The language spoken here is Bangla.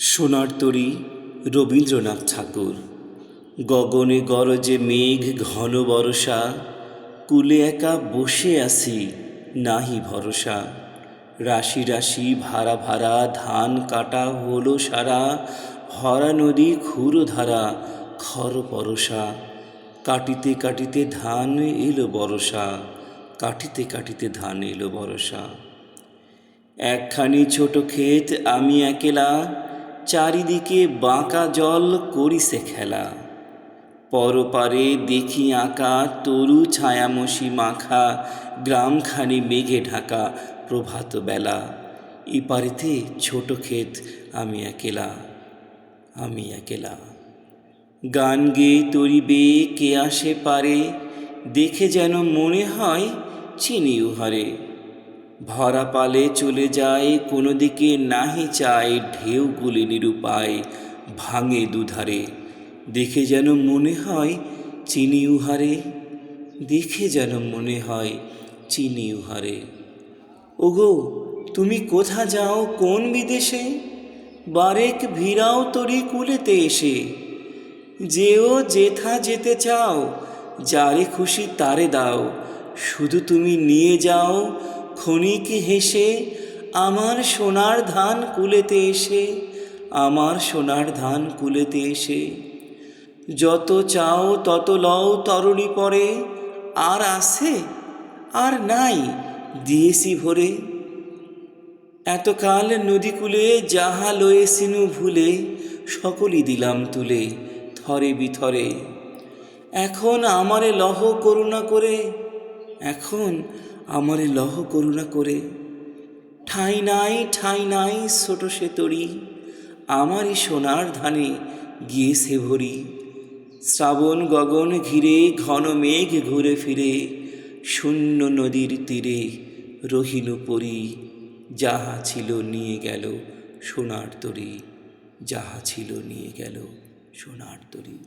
সোনার তরী রবীন্দ্রনাথ ঠাকুর। গগনে গরজে মেঘ ঘন বরষা, কূলে একা বসে আছি নাহি ভরসা। রাশি রাশি ভাড়া ভাড়া ধান কাটা হলো সারা, ভরা নদী ক্ষুরধারা খর পরশা। কাটিতে কাটিতে ধান এলো বরষা, কাটিতে কাটিতে ধান এলো বরষা। একখানি ছোট ক্ষেত আমি একেলা, চারিদিকে বাঁকা জল করিছে খেলা। পরপারে দেখি আঁকা তরু ছায়ামসি মাখা, গ্রামখানি মেঘে ঢাকা প্রভাত বেলা। এপারেতে ছোট ক্ষেত আমি একেলা, আমি একেলা। গান গেয়ে তরি বেয়ে কে আসে পারে, দেখে যেন মনে হয় চিনি উহারে। ভরা পালে চলে যায় কোনো দিকে নাহি চায়, ঢেউগুলি নিরুপায় ভাঙে দুধারে। দেখে যেন মনে হয় চিনি উহারে, দেখে যেন মনে হয় চিনি উহারে। ওগো তুমি কোথা যাও কোন বিদেশে, বারেক ভিড়াও তরি কুলেতে এসে। যেও যেথা যেতে চাও, যারে খুশি তারে দাও, শুধু তুমি নিয়ে যাও ক্ষণিক হেসে আমার সোনার ধান কুলেতে এসে, আমার সোনার ধান কুলেতে এসে। যত চাও তত লও তরণী পরে, আর আছে আর নাই দিয়েছি ভরে। এতকাল নদীকূলে যাহা লয়েছিনু ভুলে, সকলই দিলাম তুলে থরে বিথরে। এখন আমারে লহ করুণা করে, এখন আমারে লহ করুণা করে। ঠাঁই নাই ছোট সে তরী, আমারই সোনার ধানে গিয়েছে ভরি। শ্রাবণ গগন ঘিরে ঘন মেঘ ঘুরে ফিরে, শূন্য নদীর তীরে রহিনু পরি। যাহা ছিল নিয়ে গেল সোনার তরী, যাহা ছিল নিয়ে গেল সোনার তরী।